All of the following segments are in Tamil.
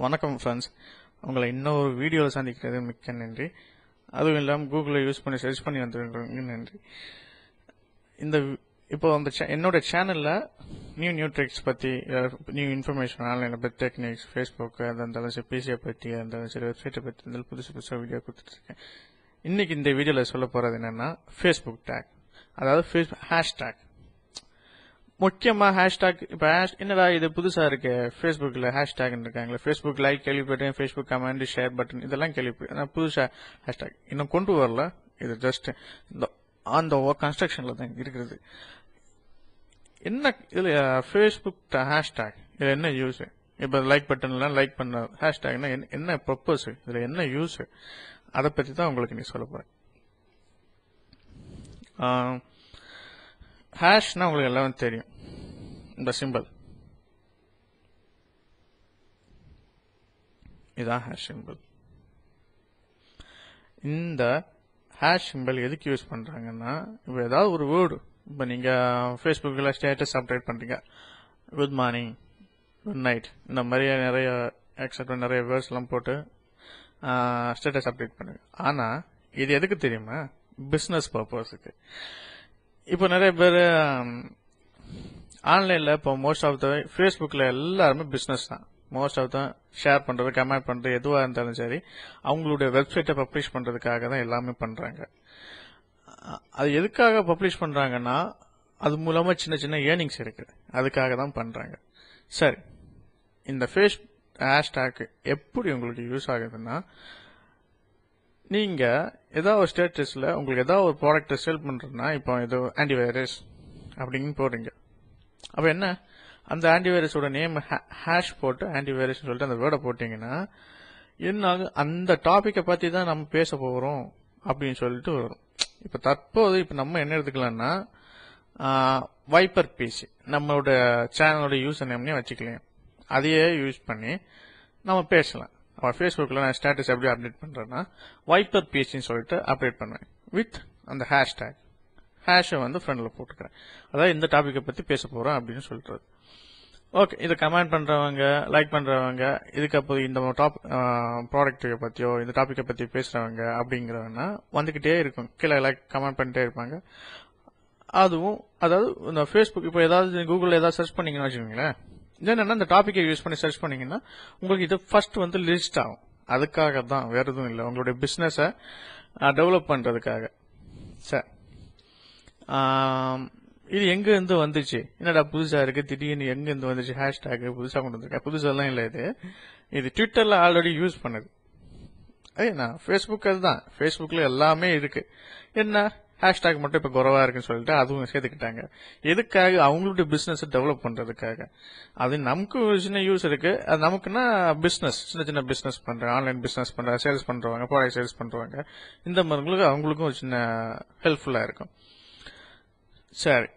வணக்கம் ஃப்ரெண்ட்ஸ், உங்களை இன்னொரு வீடியோவில் சந்திக்கிறது மிக்க நன்றி. அதுவும் இல்லாமல் கூகுளில் யூஸ் பண்ணி சர்ச் பண்ணி வந்துருக்கீங்க நன்றி. இப்போ அந்த என்னோட சேனலில் நியூ ட்ரிக்ஸ் பற்றி, நியூ இன்ஃபர்மேஷன் ஆன்லைனில் பற்றி, டெக்னிக்ஸ், ஃபேஸ்புக்கு அது இருந்தாலும் சரி, பிசியை பற்றி இருந்தாலும் சரி, வெப்சைட்டை பற்றி இருந்தாலும் புதுசாக வீடியோ கொடுத்துட்ருக்கேன். இன்றைக்கி இந்த வீடியோவில் சொல்ல போகிறது என்னென்னா ஃபேஸ்புக் டேக், அதாவது ஹேஷ்டேக். முக்கியமாக ஹேஷ்டாக். இப்போ என்னடா இது புதுசாக இருக்கு, ஃபேஸ்புக்கில் ஹேஷ்டாக் இருக்காங்களே, ஃபேஸ்புக் லைக் கேள்விப்பட்டேன், ஃபேஸ்புக் கமெண்ட், ஷேர் பட்டன் இதெல்லாம் கேள்விப்பட்டேன். புதுசாக ஹேஷ்டாக் இன்னும் கொண்டு வரல. இது ஜஸ்ட் இந்த ஆன் த கன்ஸ்ட்ரக்ஷனில் தான் இருக்கிறது. என்ன இதில் ஃபேஸ்புக் ஹேஷ்டாக், இதில் என்ன யூஸ்? இப்போ லைக் பட்டன்லாம் லைக் பண்ண ஹேஷ்டாக்னா என்ன பர்பஸ், இதில் என்ன யூஸ், அதை பற்றி தான் உங்களுக்கு நீ சொல்ல போகிறேன். ஹேஷ்னா உங்களுக்கு எல்லாமே தெரியும். இந்த சிம்பிள் இதான் ஹேஷ் சிம்பிள். இந்த ஹேஷ் சிம்பிள் எதுக்கு யூஸ் பண்றாங்கன்னா, இப்போ ஏதாவது ஒரு வேர்டு, இப்போ நீங்க ஃபேஸ்புக்கில் ஸ்டேட்டஸ் அப்டேட் பண்றீங்க, குட் மார்னிங், குட் நைட், இந்த மாதிரி நிறைய எக்ஸெட்ரா நிறைய வேர்ட்ஸ் எல்லாம் போட்டு ஸ்டேட்டஸ் அப்டேட் பண்ணுங்க. ஆனா இது எதுக்கு தெரியுமா? பிசினஸ் பர்பஸுக்கு. இப்போ நிறைய பேர் ஆன்லைனில் இப்போ மோஸ்ட் ஆஃப் த ஃபேஸ்புக்கில் எல்லாருமே பிஸ்னஸ் தான். மோஸ்ட் ஆஃப் த ஷேர் பண்ணுறது, கமெண்ட் பண்ணுறது எதுவாக இருந்தாலும் சரி, அவங்களுடைய வெப்சைட்டை பப்ளிஷ் பண்ணுறதுக்காக தான் எல்லாமே பண்ணுறாங்க. அது எதுக்காக பப்ளிஷ் பண்ணுறாங்கன்னா, அது மூலமாக சின்ன சின்ன ஏர்னிங்ஸ் இருக்குது, அதுக்காக தான் பண்ணுறாங்க. சரி, இந்த ஹேஷ்டேக் எப்படி உங்களுக்கு யூஸ் ஆகுதுன்னா, நீங்கள் ஏதாவது ஒரு ஸ்டேட்டஸில் உங்களுக்கு ஏதாவது ஒரு ப்ராடக்ட்டை சேல் பண்ணுறதுன்னா, இப்போ இது ஆன்டிவைரஸ் அப்படின்னு போடுறீங்க. அப்போ என்ன, அந்த ஆன்டிவைரஸோட நேம் ஹேஷ் போட்டு ஆன்டிவைரஸ் சொல்லிட்டு அந்த வேர்டை போட்டிங்கன்னா என்ன ஆகும், அந்த டாப்பிக்கை பற்றி தான் நம்ம பேச போகிறோம் அப்படின்னு சொல்லிட்டு வரும். இப்போ தற்போது இப்போ நம்ம என்ன எடுத்துக்கலாம்னா, வைப்பர் பிசி நம்மளோட சேனலோட யூசர் நேம்னே வச்சுக்கலாம். அதையே யூஸ் பண்ணி நம்ம பேசலாம். ஃபேஸ்புக்கில் நான் ஸ்டேட்டஸ் எப்படி அப்டேட் பண்ணுறேன்னா, வைப்பர் பிசின்னு சொல்லிட்டு அப்டேட் பண்ணுவேன் வித் அந்த ஹேஷ்டேக். ஹேஷை வந்து ஃப்ரெண்டில் போட்டுக்கிறேன். அதாவது இந்த டாப்பிக்கை பற்றி பேச போகிறோம் அப்படின்னு சொல்லிட்டு. ஓகே, இதை கமெண்ட் பண்ணுறவங்க, லைக் பண்ணுறவங்க, இதுக்கப்புறம் இந்த ப்ராடக்ட்டை பற்றியோ இந்த டாப்பிக்கை பற்றி பேசுகிறவங்க அப்படிங்கிறவங்கன்னா வந்துக்கிட்டே இருக்கும். கீழே லைக் கமெண்ட் பண்ணிட்டே இருப்பாங்க. அதுவும் அதாவது இந்த ஃபேஸ்புக் இப்போ ஏதாவது கூகுளில் ஏதாவது சர்ச் பண்ணிங்கன்னு வச்சுக்கோங்களேன், என்னன்னா இந்த டாப்பிக்கை யூஸ் பண்ணி சர்ச் பண்ணீங்கன்னா உங்களுக்கு இது ஃபர்ஸ்ட் வந்து லிஸ்ட் ஆகும். அதுக்காக தான், வேற எதுவும் இல்லை, உங்களுடைய பிஸ்னஸை டெவலப் பண்ணுறதுக்காக. சரி, இது எங்கேருந்து வந்துச்சு, என்னடா புதுசாக இருக்கு, திடீர்னு எங்கேருந்து வந்துச்சு ஹேஷ்டேக் புதுசாக கொண்டு வந்திருக்கேன்? புதுசெல்லாம் இல்லை, இது ட்விட்டரில் ஆல்ரெடி யூஸ் பண்ணுது. அதேண்ணா ஃபேஸ்புக் அதுதான், ஃபேஸ்புக்கில் எல்லாமே இருக்கு. என்ன ஹேஷ்டேக் மட்டும் இப்போ குறைவா இருக்குன்னு சொல்லிட்டு அதுவும் சேர்த்துக்கிட்டாங்க. எதுக்காக? அவங்களுடைய பிசினஸ் டெவலப் பண்றதுக்காக. அது நமக்கு ஒரு சின்ன யூஸ் இருக்கு. அது நமக்குன்னா பிசினஸ், சின்ன சின்ன பிசினஸ் பண்றேன், ஆன்லைன் பிசினஸ் பண்றேன், சேல்ஸ் பண்றவங்க, ப்ராடக்ட் சேல்ஸ் பண்றவங்க, இந்த மாதிரி அவங்களுக்கும் ஒரு சின்ன ஹெல்ப்ஃபுல்லா இருக்கும். சரி,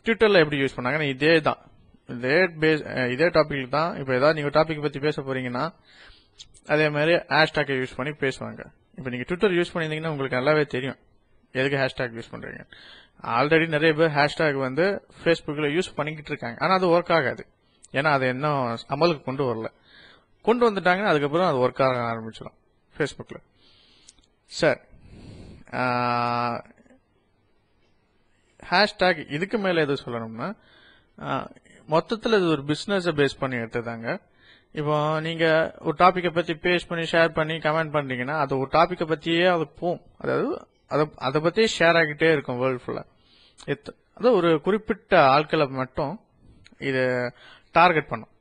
ட்விட்டர்ல எப்படி யூஸ் பண்ணாங்கன்னா இதே தான், இதே டாபிக் தான். இப்போ ஏதாவது நீங்க டாபிக் பத்தி பேச போறீங்கன்னா அதே மாதிரி ஹேஷ்டேக்கை யூஸ் பண்ணி பேசுவாங்க. இப்போ நீங்க ட்விட்டர் யூஸ் பண்ணியிருந்தீங்கன்னா உங்களுக்கு நல்லாவே தெரியும் எதுக்கு ஹேஷ்டேக் யூஸ் பண்றீங்க. ஆல்ரெடி நிறைய பேர் ஹேஷ்டேக் வந்து ஃபேஸ்புக்கில் யூஸ் பண்ணிக்கிட்டு இருக்காங்க. ஆனால் அது ஒர்க் ஆகாது. ஏன்னா அதை இன்னும் அமலுக்கு கொண்டு வரல. கொண்டு வந்துட்டாங்கன்னா அதுக்கப்புறம் அது ஒர்க் ஆக ஆரம்பிச்சிடும் ஃபேஸ்புக்கில். சரி, ஹேஷ்டேக் இதுக்கு மேலே எது சொல்லணும்னா, மொத்தத்தில் இது ஒரு பிஸ்னஸை பேஸ் பண்ணி எடுத்துதாங்க. இப்போ நீங்க ஒரு டாப்பிக்கை பத்தி பேஸ் பண்ணி ஷேர் பண்ணி கமெண்ட் பண்றீங்கன்னா அது ஒரு டாப்பிக்கை பத்தியே அது போகும். அதாவது அதை பத்தியே ஷேர் ஆகிட்டே இருக்கும் வேர்ல்டு ஃபுல்லா. அது ஒரு குறிப்பிட்ட ஆட்களை மட்டும் இது டார்கெட் பண்ணும்.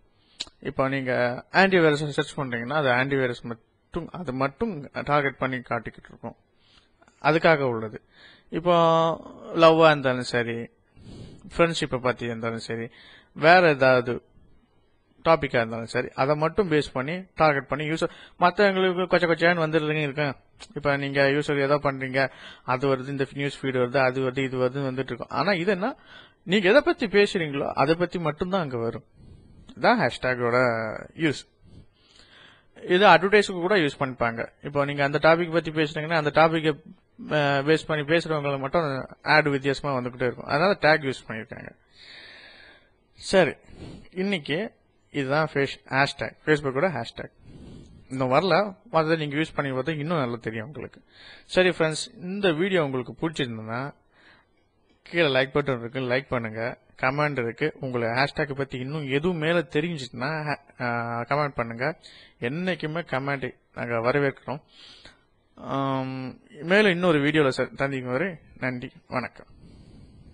இப்போ நீங்க ஆன்டிவைரஸ் சர்ச் பண்றீங்கன்னா அது ஆன்டிவைரஸ் மட்டும், அது மட்டும் டார்கெட் பண்ணி காட்டிக்கிட்டு இருக்கும். அதுக்காக உள்ளது. இப்போ லவ்வா இருந்தாலும் சரி, ஃப்ரெண்ட்ஷிப்பை பத்தி இருந்தாலும் சரி, வேற ஏதாவது டாபிக்கா இருந்தாலும் சரி, அதை மட்டும் பேஸ் பண்ணி டார்கெட் பண்ணி யூசர் மற்றவங்களுக்கு கொச்சேன்னு வந்துருங்க இருக்கேன். இப்ப நீங்க யூசர் ஏதோ பண்றீங்க, அது வருது, இந்த நியூஸ் ஃபீடு வருது, அது வருது, இது வருது வந்துட்டு இருக்கும். ஆனா இது என்ன, நீங்க எதை பத்தி பேசுறீங்களோ அதை பத்தி மட்டும்தான் அங்க வரும். இதான் ஹேஷ்டேக்கோட யூஸ். இது அட்வர்டைஸுக்கு கூட யூஸ் பண்ணிப்பாங்க. இப்போ நீங்க அந்த டாபிக் பத்தி பேசுறீங்கன்னா அந்த டாபிக்கை பேஸ் பண்ணி பேசுறவங்களை மட்டும் ஆட் வித்தியாசமா வந்துகிட்டே இருக்கும். அதனால டேக் யூஸ் பண்ணிருக்காங்க. சரி, இன்னைக்கு இதுதான் ஹேஷ்டேக், ஃபேஸ்புக்கோட ஹேஷ்டேக். இன்னும் வரல, அதை நீங்கள் யூஸ் பண்ணி பார்த்தா இன்னும் நல்லா தெரியும் உங்களுக்கு. சரி ஃப்ரெண்ட்ஸ், இந்த வீடியோ உங்களுக்கு பிடிச்சிருந்ததுன்னா கீழே லைக் பட்டன் இருக்கு, லைக் பண்ணுங்க. கமெண்ட் இருக்கு, உங்களை ஹேஷ்டேக் பற்றி இன்னும் எதுவும் மேலே தெரிஞ்சிச்சுன்னா கமெண்ட் பண்ணுங்க. என்னைக்குமே கமெண்ட் நாங்கள் வரவேற்கிறோம். மேலும் இன்னொரு வீடியோவில் சந்திக்கும் வரை நன்றி, வணக்கம்.